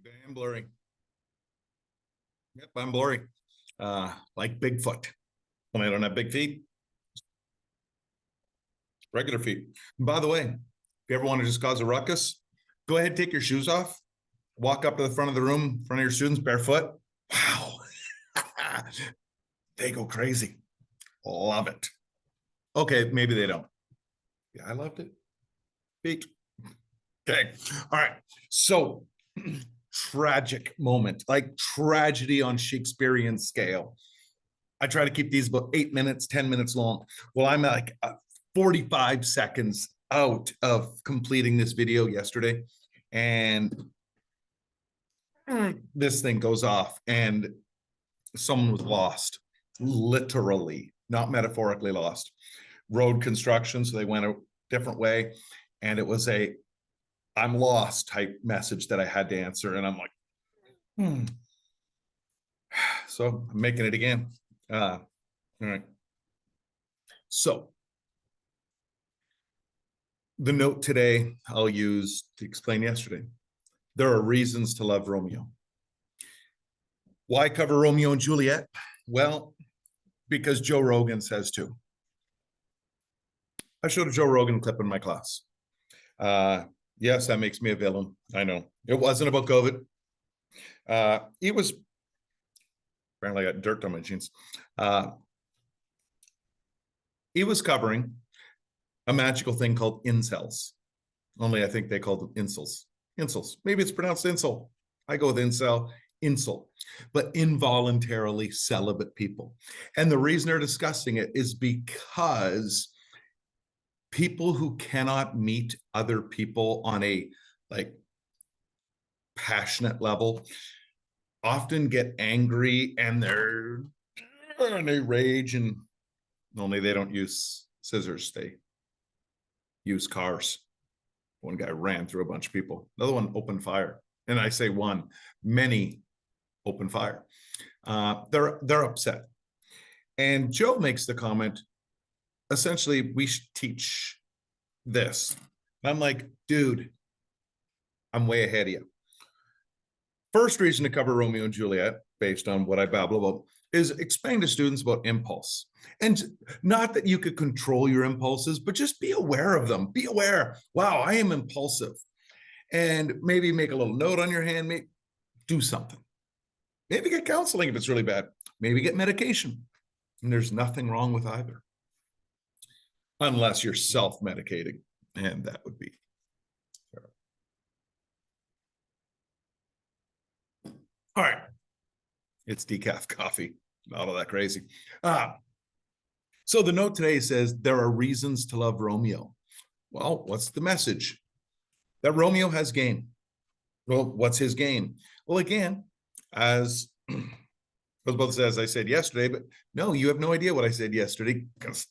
I'm blurry. Yep, I'm blurry. Like Bigfoot. Only I don't have big feet, regular feet. And by the way, if you ever want to just cause a ruckus, go ahead, take your shoes off, walk up to the front of the room, in front of your students barefoot. Wow. They go crazy. Love it. Okay, maybe they don't. Yeah, I loved it. Feet. Okay. All right. So tragic moment, like tragedy on Shakespearean scale. I try to keep these about 8 minutes, 10 minutes long. Well, I'm like 45 seconds out of completing this video yesterday. And this thing goes off and someone was lost, literally, not metaphorically lost. Road construction, so they went a different way. And it was a I'm lost type message that I had to answer. And I'm like, So I'm making it again. All right. So the note today I'll use to explain yesterday. There are reasons to love Romeo. Why cover Romeo and Juliet? Well, because Joe Rogan says to. I showed a Joe Rogan clip in my class. Yes, that makes me a villain. I know. It wasn't about COVID. He was, apparently I got dirt on my jeans. He was covering a magical thing called incels. Only I think they called them incels. Incels. Maybe it's pronounced incel. I go with incel, incel, but involuntarily celibate people. And the reason they're discussing it is because people who cannot meet other people on a like passionate level often get angry and they rage, and only they don't use scissors, they use cars. One guy ran through a bunch of people, another one opened fire, and I say one, many open fire. They're upset, and Joe makes the comment, essentially, we should teach this. And I'm like, dude, I'm way ahead of you. First reason to cover Romeo and Juliet, based on what I babble about, is explain to students about impulse. And not that you could control your impulses, but just be aware of them. Be aware, wow, I am impulsive. And maybe make a little note on your hand, maybe do something. Maybe get counseling if it's really bad. Maybe get medication. And there's nothing wrong with either. Unless you're self-medicating, and that would be terrible. All right. It's decaf coffee, not all that crazy. So the note today says there are reasons to love Romeo. Well, what's the message? That Romeo has game. Well, what's his game? Well, again, as I was about to say, as I said yesterday, but no, you have no idea what I said yesterday, because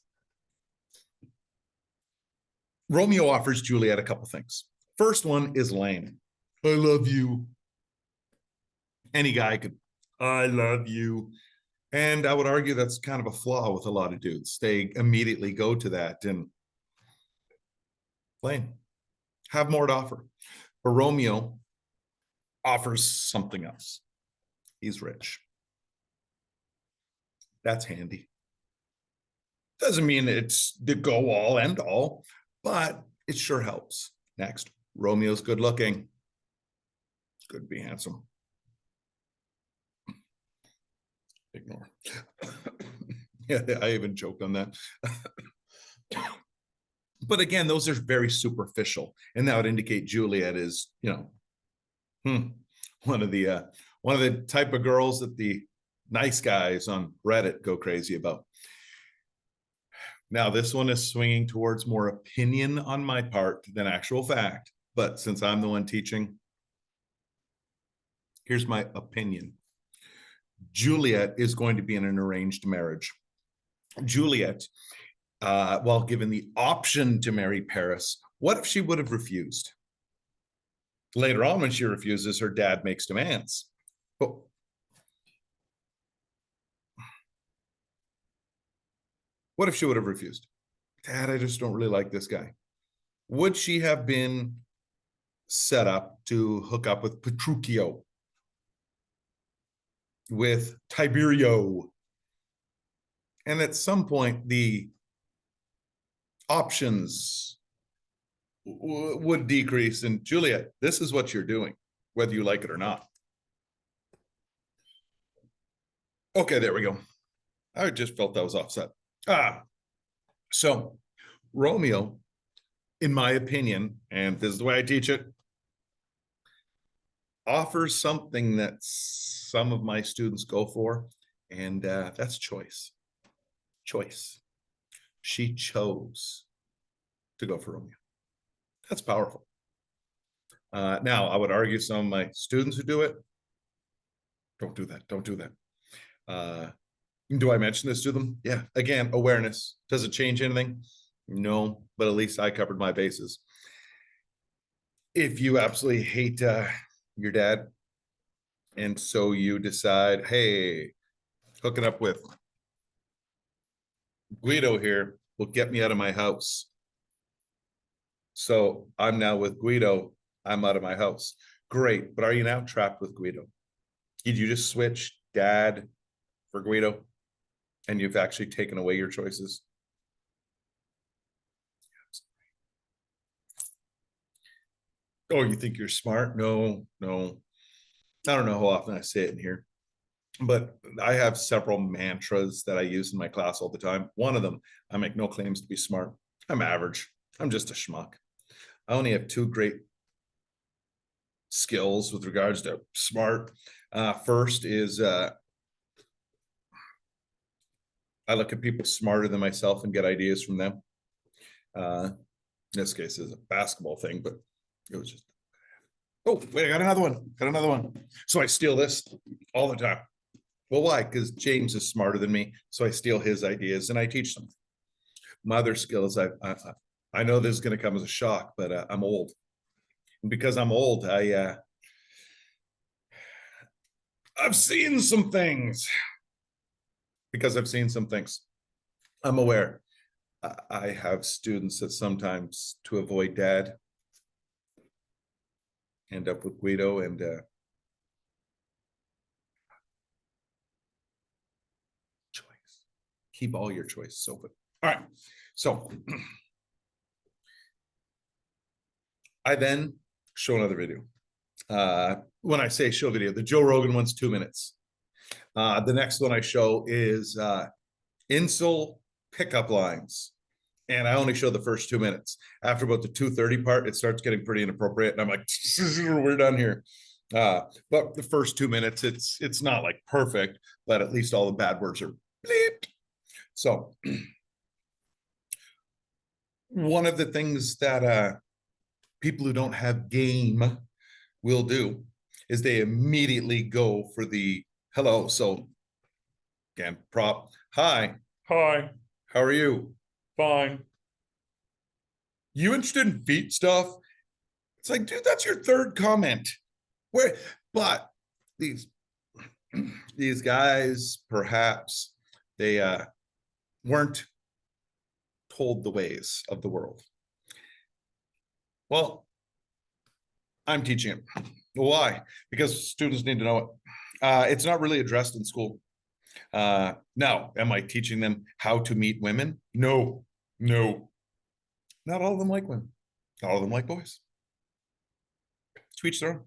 Romeo offers Juliet a couple things. First one is lame. I love you. Any guy could, I love you. And I would argue that's kind of a flaw with a lot of dudes. They immediately go to that and lame. Have more to offer. But Romeo offers something else. He's rich. That's handy. Doesn't mean it's the go all end all, but it sure helps. Next, Romeo's good looking. Good to be handsome. Ignore. Yeah, I even joked on that. But again, those are very superficial, and that would indicate Juliet is, one of the type of girls that the nice guys on Reddit go crazy about. Now, this one is swinging towards more opinion on my part than actual fact, but since I'm the one teaching, here's my opinion. Juliet is going to be in an arranged marriage. Juliet, while given the option to marry Paris, what if she would have refused? Later on, when she refuses, her dad makes demands. But what if she would have refused? Dad, I just don't really like this guy. Would she have been set up to hook up with Petruchio, with Tiberio. And at some point, the options would decrease. And Juliet, this is what you're doing, whether you like it or not. Okay, there we go. I just felt that was offset. So Romeo, in my opinion, and this is the way I teach it, offers something that some of my students go for, and that's choice. Choice. She chose to go for Romeo. That's powerful. Now, I would argue some of my students who do it, don't do that. Don't do that. Do I mention this to them? Yeah. Again, awareness. Does it change anything? No, but at least I covered my bases. If you absolutely hate your dad, and so you decide, hey, hooking up with Guido here will get me out of my house. So I'm now with Guido. I'm out of my house. Great. But are you now trapped with Guido? Did you just switch dad for Guido? And you've actually taken away your choices? Oh, you think you're smart? No, no. I don't know how often I say it in here, but I have several mantras that I use in my class all the time. One of them, I make no claims to be smart. I'm average. I'm just a schmuck. I only have two great skills with regards to smart. First is I look at people smarter than myself and get ideas from them. In this case, is a basketball thing, but it was just, oh, wait, I got another one. Got another one. So I steal this all the time. Well, why? Because James is smarter than me. So I steal his ideas and I teach them. My other skill is I know this is going to come as a shock, but I'm old. And because I'm old, I've seen some things. Because I've seen some things. I'm aware. I have students that sometimes, to avoid dad, end up with Guido, and choice. Keep all your choices open. All right. So I then show another video. When I say show video, the Joe Rogan one's 2 minutes. The next one I show is incel pickup lines. And I only show the first 2 minutes. After about the 2:30 part, it starts getting pretty inappropriate. And I'm like, we're done here. But the first 2 minutes, it's not like perfect, but at least all the bad words are bleeped. So one of the things that people who don't have game will do is they immediately go for the hello. So again, prop, hi. Hi. How are you? Fine. You interested in feet stuff? It's like, dude, that's your third comment. Where, but these guys, perhaps they weren't told the ways of the world. Well, I'm teaching it. Why? Because students need to know it. It's not really addressed in school. Now, am I teaching them how to meet women? No, no. Not all of them like women. Not all of them like boys. To each their own.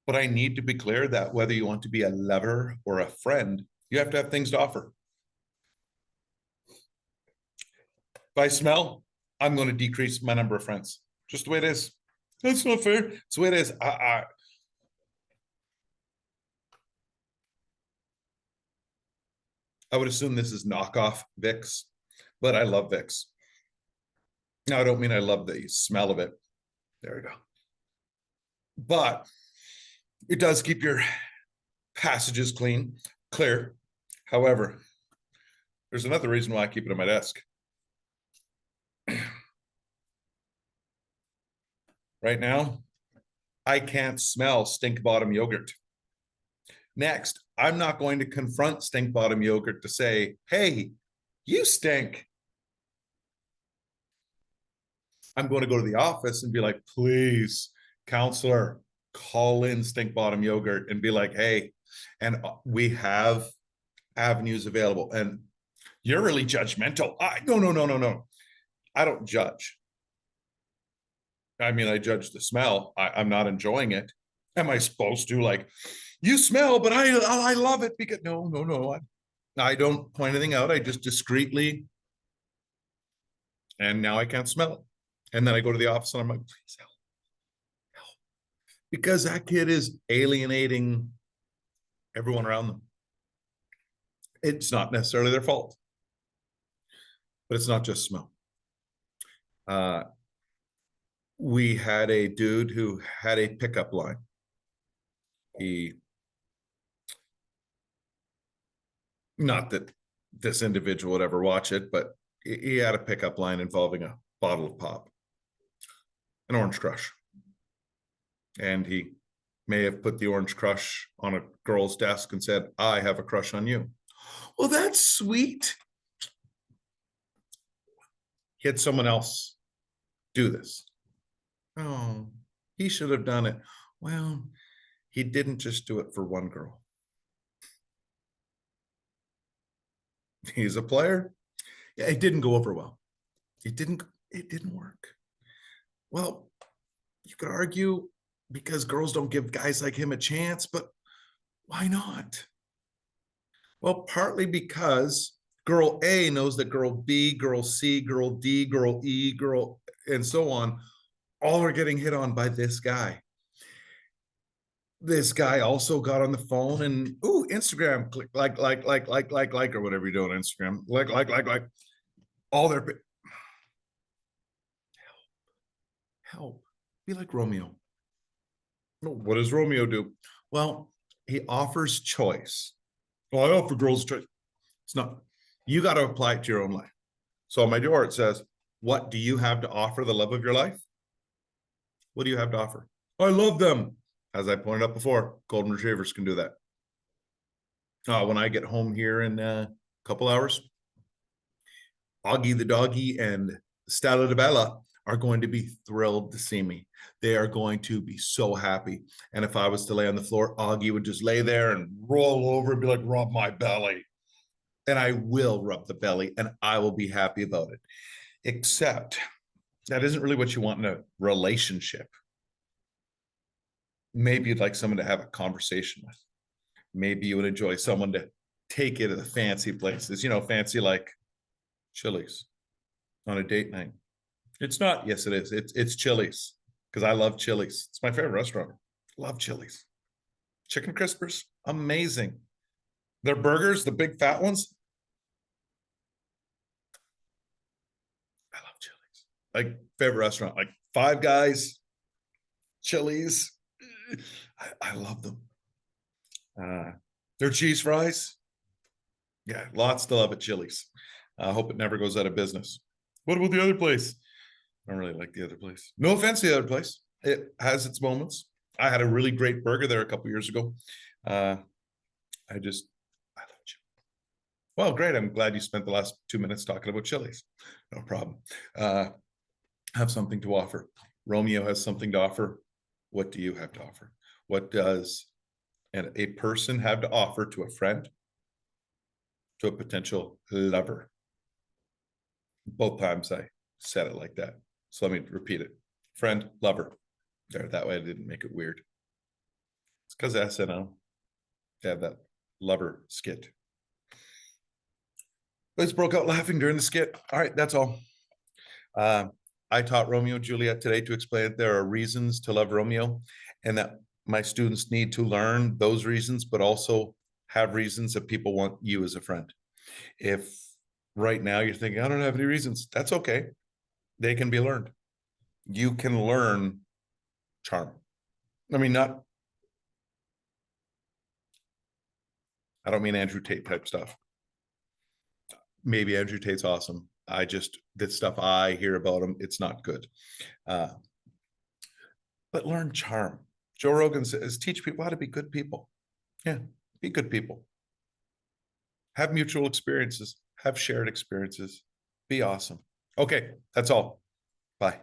But I need to be clear that whether you want to be a lover or a friend, you have to have things to offer. If I smell, I'm going to decrease my number of friends. Just the way it is. That's not fair. It's the way it is. I would assume this is knockoff Vicks, but I love Vicks. Now, I don't mean I love the smell of it. There we go. But it does keep your passages clear. However, there's another reason why I keep it on my desk. Right now, I can't smell stink bottom yogurt. Next, I'm not going to confront stink bottom yogurt to say, hey, you stink. I'm going to go to the office and be like, please, counselor, call in stink bottom yogurt and be like, hey, and we have avenues available. And you're really judgmental. No. I don't judge. I mean, I judge the smell. I'm not enjoying it. Am I supposed to like, you smell, but I love it because no. I don't point anything out. I just discreetly, and now I can't smell it. And then I go to the office and I'm like, please help, help. Because that kid is alienating everyone around them. It's not necessarily their fault, but it's not just smell. We had a dude who had a pickup line. He, not that this individual would ever watch it, but he had a pickup line involving a bottle of pop, an Orange Crush. And he may have put the Orange Crush on a girl's desk and said, I have a crush on you. Well, that's sweet. He had someone else do this. Oh, he should have done it. Well, he didn't just do it for one girl. He's a player. Yeah, it didn't go over well. It didn't work. Well, you could argue because girls don't give guys like him a chance, but why not? Well, partly because girl A knows that girl B, girl C, girl D, girl E, girl, and so on, all are getting hit on by this guy. This guy also got on the phone and ooh, Instagram, click like, or whatever you do on Instagram, like, all their help. Be like Romeo. What does Romeo do? Well, he offers choice. Well, I offer girls choice. It's not, you got to apply it to your own life. So on my door, it says, what do you have to offer the love of your life? What do you have to offer? I love them. As I pointed out before, golden retrievers can do that. When I get home here in a couple hours, Augie the doggy and Stella de Bella are going to be thrilled to see me. They are going to be so happy. And if I was to lay on the floor, Augie would just lay there and roll over and be like, rub my belly. And I will rub the belly and I will be happy about it. Except that isn't really what you want in a relationship. Maybe you'd like someone to have a conversation with. Maybe you would enjoy someone to take you to the fancy places, fancy like Chili's on a date night. It's not. Yes, it is. It's Chili's because I love Chili's. It's my favorite restaurant. Love Chili's. Chicken crispers, amazing. Their burgers, the big fat ones. I love Chili's. Like favorite restaurant, like Five Guys, Chili's. I love them. Their cheese fries. Yeah, lots to love at Chili's. I hope it never goes out of business. What about the other place? I don't really like the other place. No offense to the other place. It has its moments. I had a really great burger there a couple years ago. I love Chili's. Well, great. I'm glad you spent the last 2 minutes talking about Chili's. No problem. Have something to offer. Romeo has something to offer. What do you have to offer? What does a person have to offer to a friend, to a potential lover? Both times I said it like that. So let me repeat it. Friend, lover. There, that way I didn't make it weird. It's because SNL, they have that lover skit. Boys broke out laughing during the skit. All right, that's all. I taught Romeo and Juliet today to explain that there are reasons to love Romeo and that my students need to learn those reasons, but also have reasons that people want you as a friend. If right now you're thinking, I don't have any reasons, that's okay. They can be learned. You can learn charm. I mean, I don't mean Andrew Tate type stuff. Maybe Andrew Tate's awesome. The stuff I hear about him, it's not good. But learn charm. Joe Rogan says, teach people how to be good people. Yeah, be good people. Have mutual experiences. Have shared experiences. Be awesome. Okay, that's all. Bye.